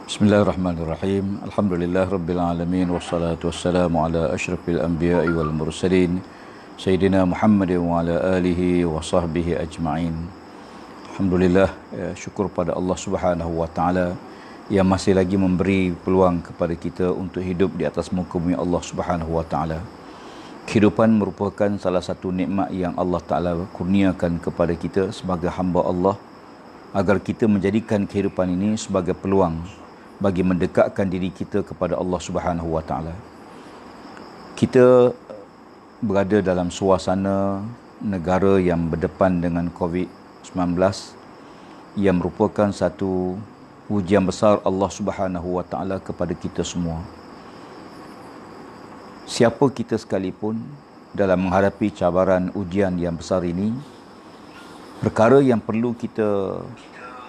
Bismillahirrahmanirrahim. Alhamdulillah rabbil alamin wassalatu wassalamu ala asyrafil anbiya'i wal mursalin sayyidina Muhammadin wa ala alihi wa sahbihi ajma'in. Alhamdulillah, syukur pada Allah Subhanahu wa taala yang masih lagi memberi peluang kepada kita untuk hidup di atas muka bumi Allah Subhanahu wa taala. Kehidupan merupakan salah satu nikmat yang Allah Taala kurniakan kepada kita sebagai hamba Allah, agar kita menjadikan kehidupan ini sebagai peluang bagi mendekatkan diri kita kepada Allah Subhanahu wa taala. Kita berada dalam suasana negara yang berdepan dengan COVID-19 yang merupakan satu ujian besar Allah Subhanahu wa taala kepada kita semua. Siapa kita sekalipun dalam menghadapi cabaran ujian yang besar ini, perkara yang perlu kita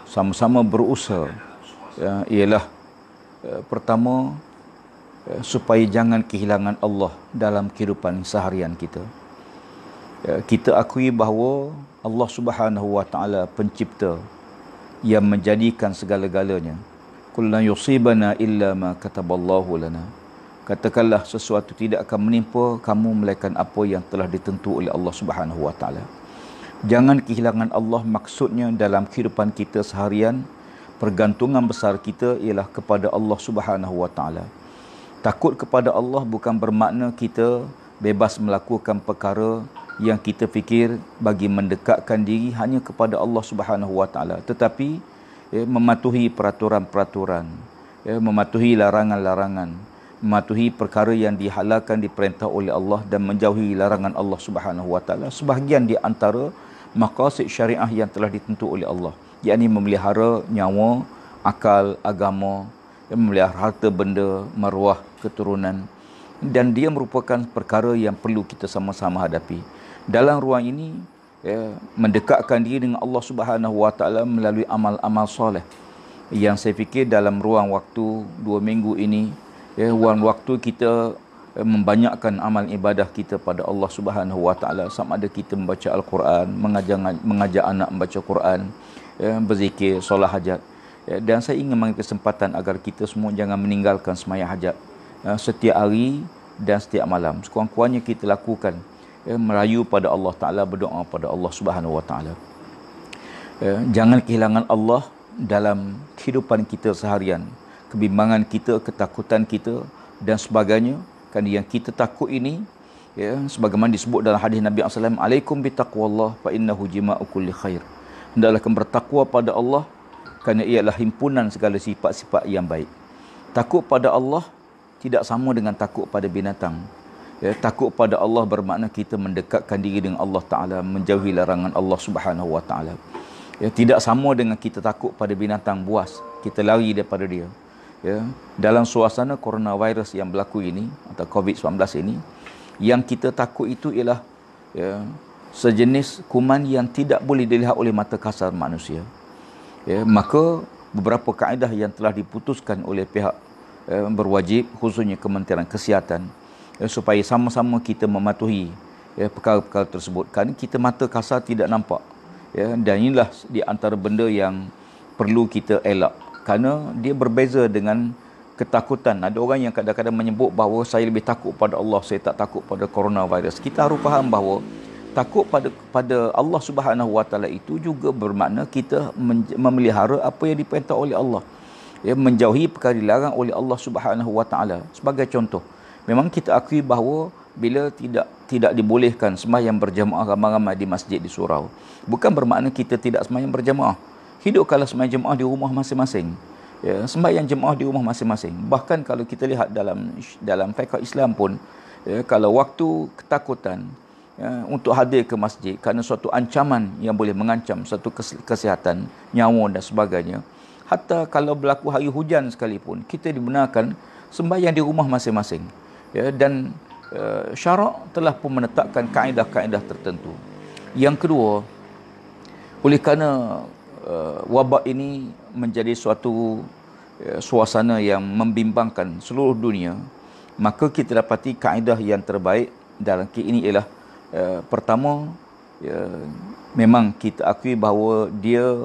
sama-sama berusaha ialah pertama, supaya jangan kehilangan Allah dalam kehidupan seharian kita. Kita akui bahawa Allah Subhanahu wa taala pencipta yang menjadikan segala-galanya. Qul la yusibana illa ma kataballahu lana. Katakanlah, sesuatu tidak akan menimpa kamu melainkan apa yang telah ditentu oleh Allah Subhanahu wa taala. Jangan kehilangan Allah, maksudnya dalam kehidupan kita seharian, pergantungan besar kita ialah kepada Allah Subhanahu wa taala. Takut kepada Allah bukan bermakna kita bebas melakukan perkara yang kita fikir bagi mendekatkan diri hanya kepada Allah Subhanahu wa taala, tetapi mematuhi peraturan-peraturan, mematuhi larangan-larangan, mematuhi perkara yang dihalalkan, diperintah oleh Allah, dan menjauhi larangan Allah Subhanahu wa taala, sebahagian di antara maqasid syariah yang telah ditentu oleh Allah, yakni memelihara nyawa, akal, agama, memelihara harta benda, maruah, keturunan, dan dia merupakan perkara yang perlu kita sama-sama hadapi. Dalam ruang ini, mendekatkan diri dengan Allah Subhanahu wa taala melalui amal-amal soleh yang saya fikir dalam ruang waktu 2 minggu ini, ruang waktu kita membanyakkan amal ibadah kita pada Allah Subhanahu wa taala, sama ada kita membaca Al-Quran, mengajar anak membaca Quran, berzikir, solat hajat. Dan saya ingin mengambil kesempatan agar kita semua jangan meninggalkan sembahyang hajat setiap hari dan setiap malam. Sekurang-kurangnya kita lakukan, merayu pada Allah Ta'ala, berdoa pada Allah Subhanahu wa taala. Jangan kehilangan Allah dalam kehidupan kita seharian. Kebimbangan kita, ketakutan kita dan sebagainya. Kerana yang kita takut ini, sebagaimana disebut dalam hadis Nabi SAW, alaikum bitaqwallah fa innahu jima'u kulli khair. Hendaklah kamu bertakwa pada Allah, kerana ialah himpunan segala sifat-sifat yang baik. Takut pada Allah tidak sama dengan takut pada binatang. Takut pada Allah bermakna kita mendekatkan diri dengan Allah Ta'ala, menjauhi larangan Allah Subhanahu wa taala. Tidak sama dengan kita takut pada binatang buas, kita lari daripada dia. Dalam suasana coronavirus yang berlaku ini, atau COVID-19 ini, yang kita takut itu ialah sejenis kuman yang tidak boleh dilihat oleh mata kasar manusia. Maka beberapa kaedah yang telah diputuskan oleh pihak berwajib, khususnya Kementerian Kesihatan, supaya sama-sama kita mematuhi perkara-perkara tersebut. Kerana kita mata kasar tidak nampak, dan inilah di antara benda yang perlu kita elak, kerana dia berbeza dengan ketakutan. Ada orang yang kadang-kadang menyebut bahawa saya lebih takut pada Allah, saya tak takut pada coronavirus. Kita harus faham bahawa takut pada Allah Subhanahu wa taala itu juga bermakna kita memelihara apa yang diperintah oleh Allah, menjauhi perkara dilarang oleh Allah Subhanahu wa taala. Sebagai contoh, memang kita akui bahawa bila tidak dibolehkan sembahyang berjamaah ramai-ramai di masjid di surau, bukan bermakna kita tidak sembahyang berjamaah. Hidupkanlah sembahyang jemaah di rumah masing-masing. Sembahyang jemaah di rumah masing-masing. Bahkan kalau kita lihat dalam fiqh Islam pun, kalau waktu ketakutan untuk hadir ke masjid kerana suatu ancaman yang boleh mengancam satu kesihatan, nyawa dan sebagainya, hatta kalau berlaku hari hujan sekalipun, kita dibenarkan sembahyang di rumah masing-masing. Dan syarak telah pun menetapkan kaedah-kaedah tertentu. Yang kedua, oleh kerana wabak ini menjadi suatu suasana yang membimbangkan seluruh dunia, maka kita dapati kaedah yang terbaik dalam ini ialah pertama, memang kita akui bahawa dia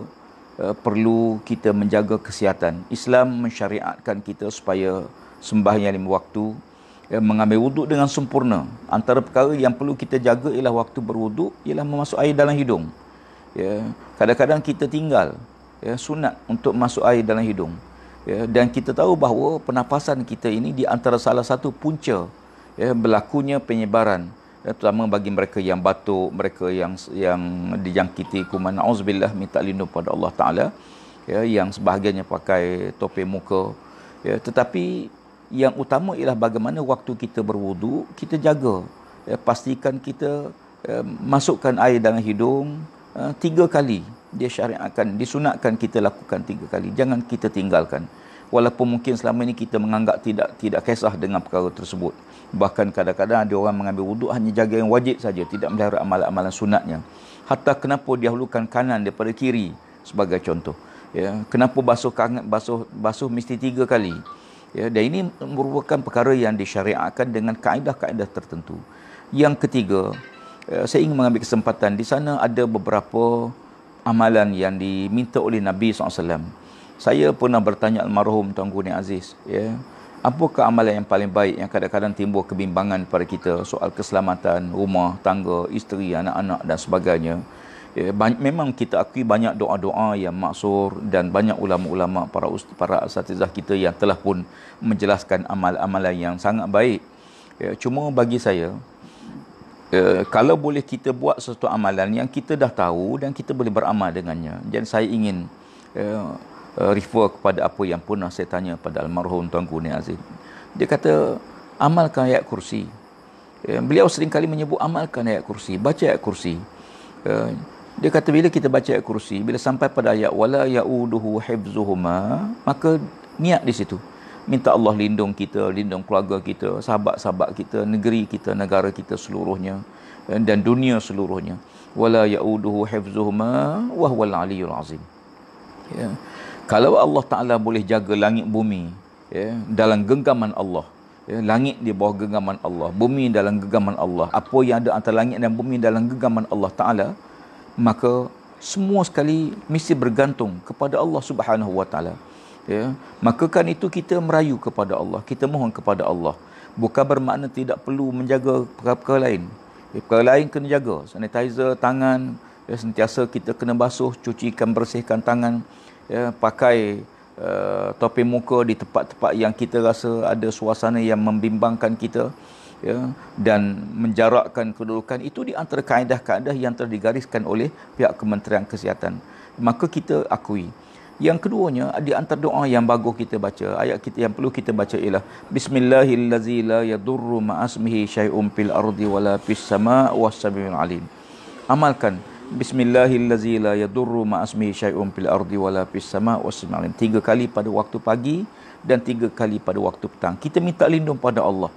perlu kita menjaga kesihatan. Islam mensyariatkan kita supaya sembahyang 5 waktu, mengambil wuduk dengan sempurna. Antara perkara yang perlu kita jaga ialah waktu berwuduk ialah memasuk air dalam hidung. Kadang-kadang kita tinggal sunat untuk masuk air dalam hidung. Dan kita tahu bahawa pernafasan kita ini di antara salah satu punca berlakunya penyebaran, terutama bagi mereka yang batuk, mereka yang dijangkiti kuman, auzubillah, minta lindung pada Allah Taala, yang sebahagiannya pakai topi muka. Tetapi yang utama ialah bagaimana waktu kita berwudu kita jaga. Pastikan kita masukkan air dalam hidung 3 kali. Dia syariatkan, disunatkan kita lakukan 3 kali. Jangan kita tinggalkan. Walaupun mungkin selama ini kita menganggap tidak kisah dengan perkara tersebut. Bahkan kadang-kadang ada orang mengambil wuduk hanya jaga yang wajib saja, tidak melihara amalan-amalan sunatnya. Hatta kenapa dahulukan kanan daripada kiri sebagai contoh. Kenapa basuh mesti 3 kali. Dan ini merupakan perkara yang disyariatkan dengan kaedah-kaedah tertentu. Yang ketiga, saya ingin mengambil kesempatan, di sana ada beberapa amalan yang diminta oleh Nabi SAW. Saya pernah bertanya almarhum Tuanku Ni Aziz, apakah amalan yang paling baik yang kadang-kadang timbul kebimbangan pada kita soal keselamatan rumah tangga, isteri, anak-anak dan sebagainya. Memang kita akui banyak doa-doa yang maksur dan banyak ulama-ulama, para asatizah kita yang telah pun menjelaskan amal-amalan yang sangat baik. Cuma bagi saya, kalau boleh kita buat sesuatu amalan yang kita dah tahu dan kita boleh beramal dengannya. Dan saya ingin refer kepada apa yang pernah saya tanya pada almarhum Tuanku Ni Aziz. Dia kata, amalkan ayat kursi. Beliau sering kali menyebut amalkan ayat kursi, baca ayat kursi. Dia kata bila kita baca ayat kursi, bila sampai pada ayat wala yauduhu hifzuhuma, maka niat di situ. Minta Allah lindung kita, lindung keluarga kita, sahabat-sahabat kita, negeri kita, negara kita seluruhnya dan dunia seluruhnya. Wala yauduhu hifzuhuma wa huwal aliyyul azim. Kalau Allah Taala boleh jaga langit bumi dalam genggaman Allah, langit di bawah genggaman Allah, bumi dalam genggaman Allah, apa yang ada antara langit dan bumi dalam genggaman Allah Taala, maka semua sekali mesti bergantung kepada Allah Subhanahu Wa Taala. Maka kan itu kita merayu kepada Allah, kita mohon kepada Allah. Bukan bermakna tidak perlu menjaga perkara-perkara lain. Perkara lain kena jaga, sanitizer tangan, sentiasa kita kena basuh, cucikan, bersihkan tangan, pakai topi muka di tempat-tempat yang kita rasa ada suasana yang membimbangkan kita, dan menjarakkan kedudukan. Itu di antara kaedah-kaedah yang telah digariskan oleh pihak Kementerian Kesihatan. Maka kita akui. Yang keduanya, di antara doa yang bagus kita baca, ayat kita yang perlu kita baca ialah Bismillahillazi la yadurru ma'asmihi syai'un fil ardi wala fis sama' was-sami'ul alim. Amalkan Bismillahillazi la yadurru ma'asmihi syai'un fil ardi wala fis sama' was-sami'ul alim. 3 kali pada waktu pagi dan 3 kali pada waktu petang. Kita minta lindung pada Allah.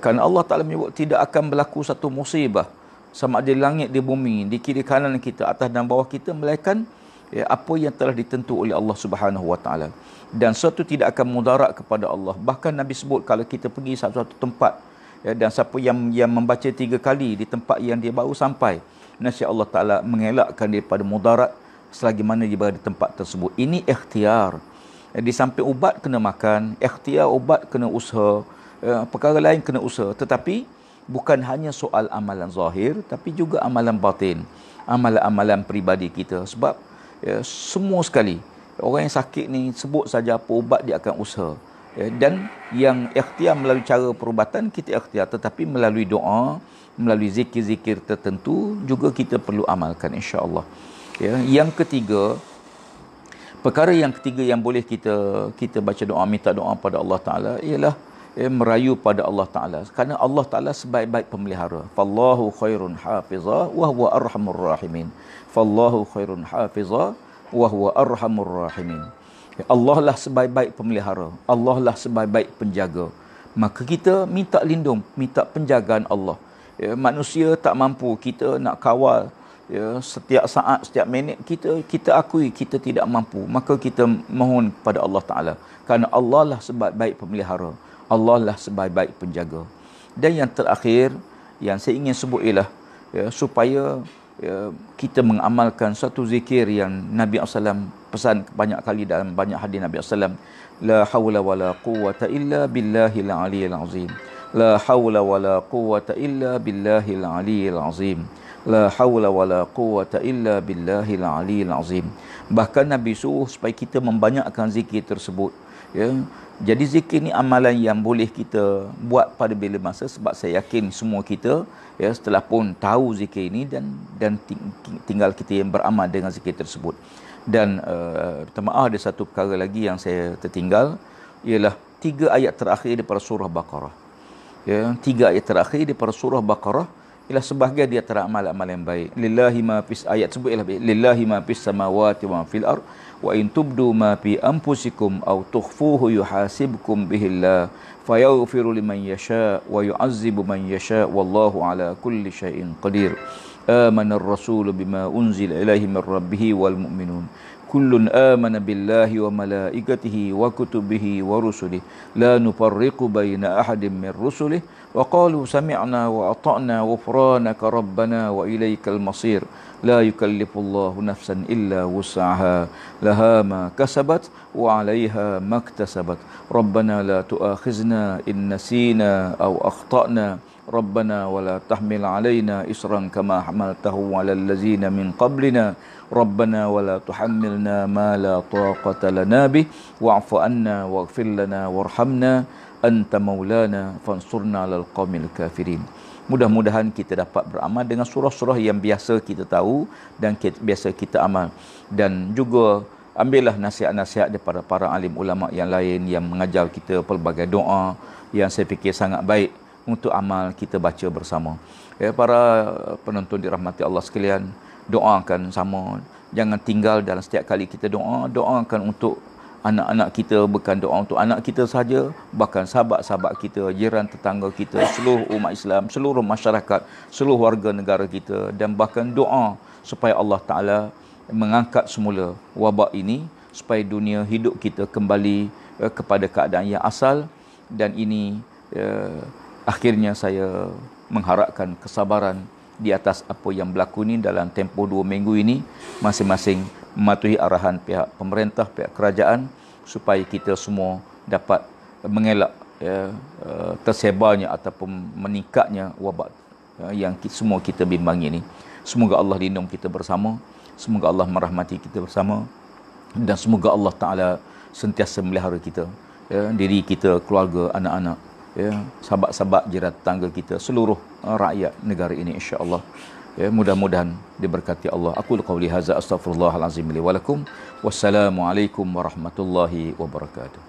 Kerana Allah Ta'ala menyebut tidak akan berlaku satu musibah sama ada di langit, di bumi, di kiri kanan kita, atas dan bawah kita, melainkan apa yang telah ditentu oleh Allah Subhanahu Wa Taala. Dan sesuatu tidak akan mudarat kepada Allah. Bahkan Nabi sebut kalau kita pergi satu tempat, dan siapa yang membaca 3 kali di tempat yang dia baru sampai, nasib Allah Taala mengelakkan daripada mudarat selagi mana dia berada di tempat tersebut. Ini ikhtiar. Di samping ubat kena makan, ikhtiar ubat kena usaha, perkara lain kena usaha. Tetapi bukan hanya soal amalan zahir, tapi juga amalan batin, amalan-amalan peribadi kita. Sebab semua sekali orang yang sakit ni sebut saja apa ubat dia akan usaha. Dan yang ikhtiar melalui cara perubatan kita ikhtiar, tetapi melalui doa, melalui zikir-zikir tertentu juga kita perlu amalkan, insya-Allah. Yang ketiga, perkara yang ketiga yang boleh kita baca doa, minta doa pada Allah Taala ialah merayu pada Allah Taala. Kerana Allah Taala sebaik-baik pemelihara. Fallahu khairun hafiza wa huwa arhamur rahimin. Fallahu khairun hafiza wa huwa arhamur rahimin. Allah lah sebaik-baik pemelihara, Allah lah sebaik-baik penjaga. Maka kita minta lindung, minta penjagaan Allah. Manusia tak mampu, kita nak kawal setiap saat, setiap minit, kita akui kita tidak mampu. Maka kita mohon kepada Allah Taala, kerana Allah lah sebaik-baik pemelihara, Allah lah sebaik-baik penjaga. Dan yang terakhir yang saya ingin sebut ialah supaya kita mengamalkan satu zikir yang Nabi SAW pesan banyak kali dalam banyak hadis Nabi SAW. La haula wala quwwata illa billahil aliyil azim. La haula wala quwwata illa billahil aliyil azim. La haula wala quwwata illa billahil aliyil azim. Bahkan Nabi suruh supaya kita membanyakkan zikir tersebut. Ya. Jadi zikir ni amalan yang boleh kita buat pada bila masa, sebab saya yakin semua kita ya setelah pun tahu zikir ini dan tinggal kita yang beramal dengan zikir tersebut. Dan minta maaf, ada satu perkara lagi yang saya tertinggal, ialah 3 ayat terakhir daripada surah Baqarah. Ya, 3 ayat terakhir daripada surah Baqarah ialah sebahagian di antara amal-amal yang baik. Lillahi ma fis ayat sebut ialah lillahi ma fis samawati wa fil ard wa in tubdu ma fi anfusikum aw tukhfuhu yuhasibkum bihillah fayaghfiru liman yasha wa yu'azzibu man yasha wallahu ala kulli syai'in qadir. Amana ar-rasulu bima unzila ilaihi min rabbih wal mu'minun kullun amana billahi wa malaikatihi wa kutubihi wa rusulihi la nufarriqu baina ahadin min rusulihi wa qalu sami'na wa ata'na ghufranaka rabbana wa ilaikal masir la yukallifullahu nafsan illa wus'aha laha ma kasabat wa 'alaiha maktasabat rabbana la tu'akhizna in nasina aw akhtana ربنا ولا تحمل علينا إصرا كما حملته على الذين من قبلنا ربنا ولا تحملنا ما لا طاقة لنا به واعف عنا واغفر لنا وارحمنا أنت مولانا فانصرنا على القوم الكافرين. Mudah-mudahan kita dapat beramal dengan surah-surah yang biasa kita tahu dan biasa kita amal, dan juga ambillah nasihat-nasihat daripada para alim ulama yang lain yang mengajar kita pelbagai doa yang saya fikir sangat baik untuk amal kita baca bersama. Ya, para penonton dirahmati Allah sekalian, doakan sama. Jangan tinggal dalam setiap kali kita doa, doakan untuk anak-anak kita, bukan doa untuk anak kita saja, bahkan sahabat-sahabat kita, jiran tetangga kita, seluruh umat Islam, seluruh masyarakat, seluruh warga negara kita, dan bahkan doa supaya Allah Ta'ala mengangkat semula wabak ini, supaya dunia hidup kita kembali kepada keadaan yang asal. Dan ini akhirnya saya mengharapkan kesabaran di atas apa yang berlaku ni dalam tempoh 2 minggu ini, masing-masing mematuhi arahan pihak pemerintah, pihak kerajaan, supaya kita semua dapat mengelak tersebarnya ataupun meningkatnya wabak yang semua kita bimbangi ini. Semoga Allah lindung kita bersama, semoga Allah merahmati kita bersama, dan semoga Allah Ta'ala sentiasa melihara kita, diri kita, keluarga, anak-anak, sahabat-sahabat, jiran tetangga kita, seluruh rakyat negara ini, insya-Allah. Mudah-mudahan diberkati Allah. Aku qauli hadza astaghfirullahalazim li wa lakum. Wassalamualaikum warahmatullahi wabarakatuh.